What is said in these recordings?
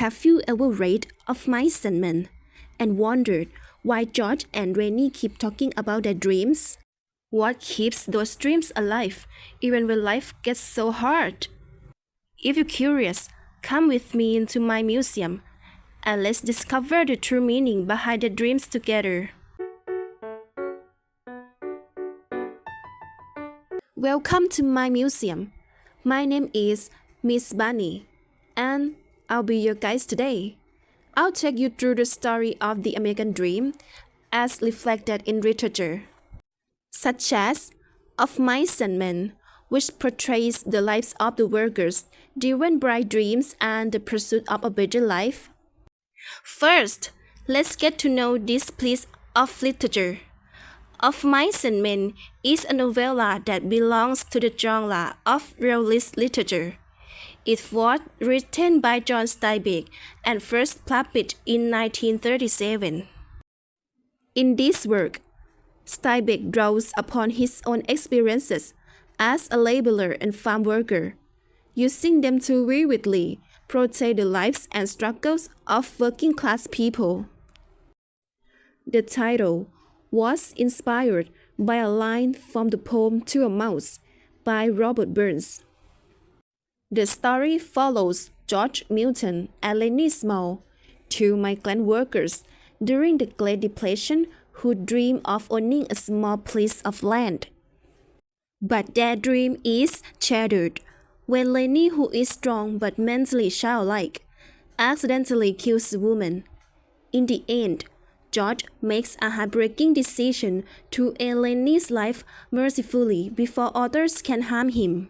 Have you ever read Of Mice and Men and wondered why George and Rennie keep talking about their dreams? What keeps those dreams alive even when life gets so hard? If you're curious, come with me into my museum and let's discover the true meaning behind their dreams together. Welcome to my museum. My name is Miss Bunny, and I'll be your guide today. I'll take you through the story of the American dream as reflected in literature, such as Of Mice and Men, which portrays the lives of the workers, driven by dreams and the pursuit of a better life. First, let's get to know this piece of literature. Of Mice and Men is a novella that belongs to the genre of realist literature. It was written by John Steinbeck and first published in 1937. In this work, Steinbeck draws upon his own experiences as a laborer and farm worker, using them to vividly portray the lives and struggles of working-class people. The title was inspired by a line from the poem To a Mouse by Robert Burns. The story follows George Milton and Lennie Small, two migrant workers during the Great Depression who dream of owning a small piece of land. But their dream is shattered when Lennie, who is strong but mentally childlike, accidentally kills a woman. In the end, George makes a heartbreaking decision to end Lennie's life mercifully before others can harm him.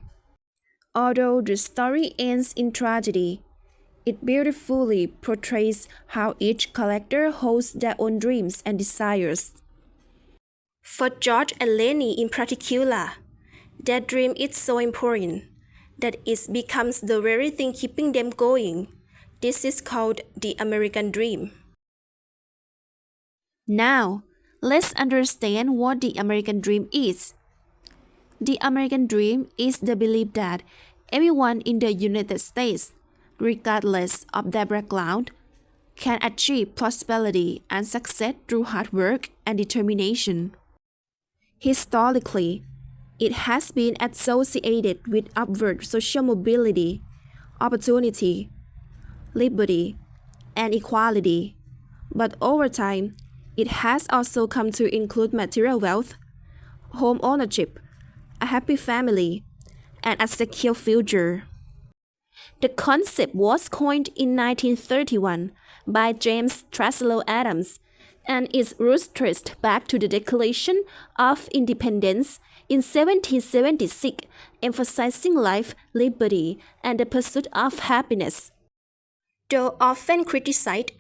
Although the story ends in tragedy, it beautifully portrays how each character holds their own dreams and desires. For George and Lennie in particular, their dream is so important that it becomes the very thing keeping them going. This is called the American dream. Now, let's understand what the American dream is. The American dream is the belief that everyone in the United States, regardless of their background, can achieve prosperity and success through hard work and determination. Historically, it has been associated with upward social mobility, opportunity, liberty, and equality. But over time, it has also come to include material wealth, home ownership, a happy family, and a secure future. The concept was coined in 1931 by James Truslow Adams, and its roots traced back to the Declaration of Independence in 1776, emphasizing life, liberty, and the pursuit of happiness. Though often criticized,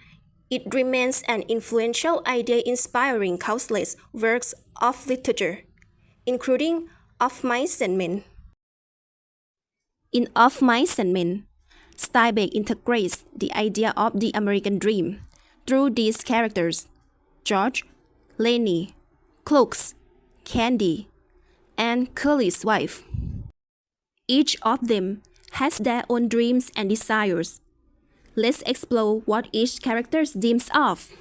it remains an influential idea inspiring countless works of literature, including Of Mice and Men. In Of Mice and Men, Steinbeck integrates the idea of the American dream through these characters: George, Lennie, Crooks, Candy, and Curly's wife. Each of them has their own dreams and desires. Let's explore what each character dreams of.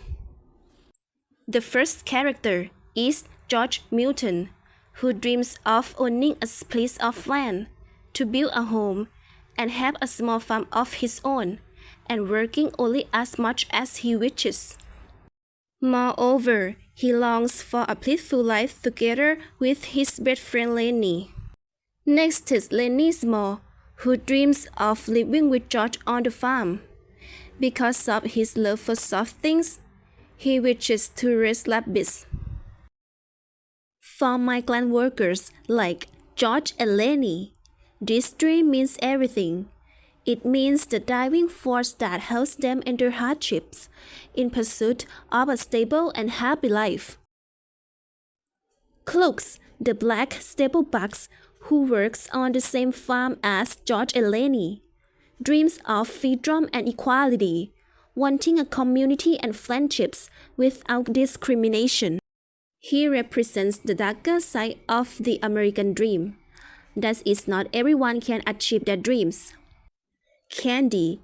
The first character is George Milton, who dreams of owning a piece of land, to build a home, and have a small farm of his own, and working only as much as he wishes. Moreover, he longs for a peaceful life together with his best friend Lennie. Next is Lennie Small, who dreams of living with George on the farm. Because of his love for soft things, he wishes to raise rabbits. For migrant workers like George and Lennie, this dream means everything. It means the driving force that helps them endure hardships in pursuit of a stable and happy life. Crooks, the black stablebuck who works on the same farm as George and Lennie, dreams of freedom and equality, wanting a community and friendships without discrimination. He represents the darker side of the American dream, that is not everyone can achieve their dreams. Candy,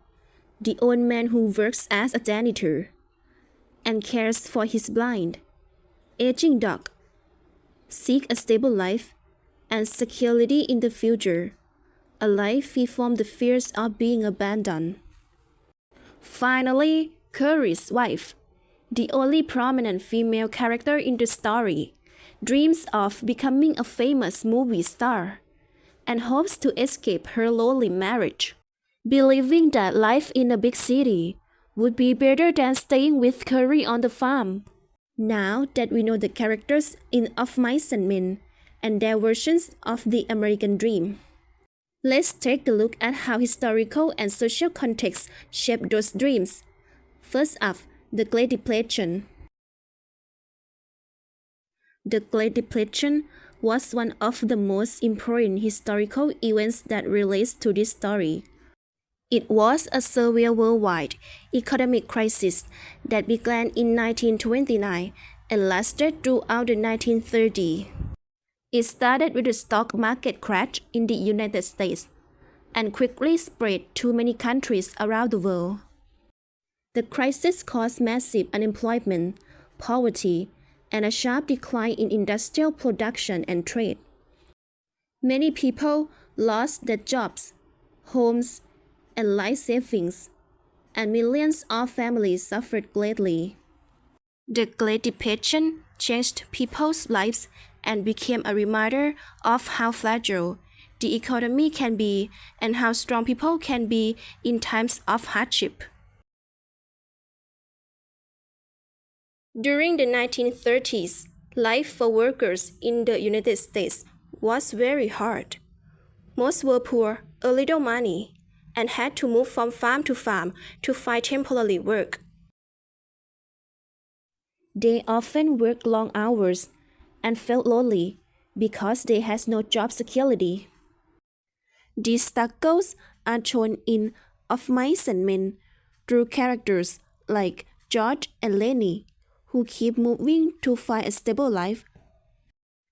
the old man who works as a janitor and cares for his blind, aging dog, seek a stable life and security in the future, a life free from the fears of being abandoned. Finally, Curry's wife, the only prominent female character in the story, dreams of becoming a famous movie star and hopes to escape her lonely marriage, believing that life in a big city would be better than staying with Curry on the farm. Now that we know the characters in Of Mice and Men and their versions of the American dream, let's take a look at how historical and social contexts shape those dreams. First up, the Great Depression. The Great Depression was one of the most important historical events that relates to this story. It was a severe worldwide economic crisis that began in 1929 and lasted throughout the 1930s. It started with a stock market crash in the United States and quickly spread to many countries around the world. The crisis caused massive unemployment, poverty, and a sharp decline in industrial production and trade. Many people lost their jobs, homes, and life savings, and millions of families suffered greatly. The Great Depression changed people's lives and became a reminder of how fragile the economy can be and how strong people can be in times of hardship. During the 1930s, life for workers in the United States was very hard. Most were poor, a little money, and had to move from farm to farm to find temporary work. They often worked long hours and felt lonely because they had no job security. These struggles are shown in Of Mice and Men through characters like George and Lenny, who keep moving to find a stable life.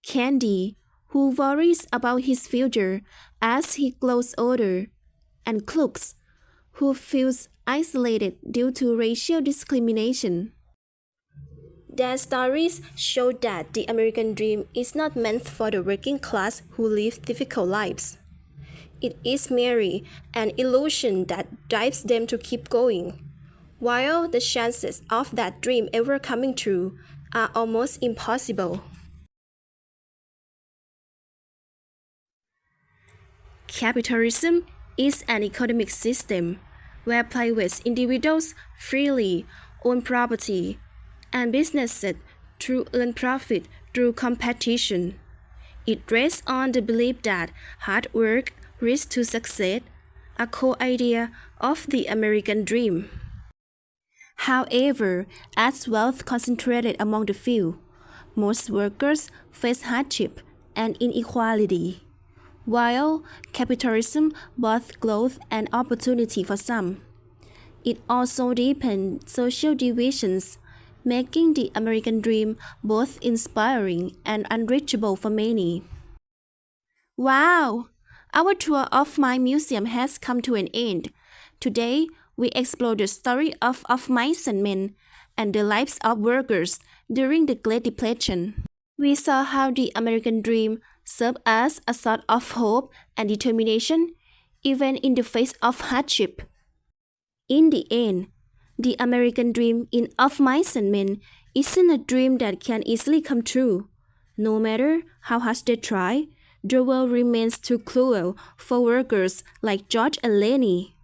Candy, who worries about his future as he grows older, and Crooks, who feels isolated due to racial discrimination. Their stories show that the American dream is not meant for the working class who live difficult lives. It is merely an illusion that drives them to keep going, while the chances of that dream ever coming true are almost impossible. Capitalism is an economic system where private individuals freely own property and businesses to earn profit through competition. It rests on the belief that hard work leads to success, a core idea of the American dream. However, as wealth concentrated among the few, most workers face hardship and inequality, while capitalism brought growth and opportunity for some. It also deepened social divisions, making the American dream both inspiring and unreachable for many. Wow! Our tour of my museum has come to an end. Today, we explore the story of Mice and Men and the lives of workers during the Great Depression. We saw how the American dream served as a sort of hope and determination, even in the face of hardship. In the end, the American dream in Of Mice and Men isn't a dream that can easily come true. No matter how hard they try, the world remains too cruel for workers like George and Lenny.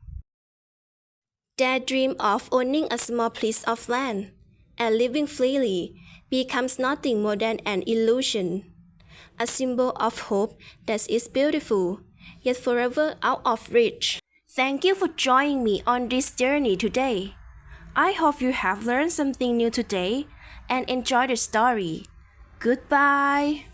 Their dream of owning a small piece of land and living freely becomes nothing more than an illusion, a symbol of hope that is beautiful, yet forever out of reach. Thank you for joining me on this journey today. I hope you have learned something new today and enjoyed the story. Goodbye.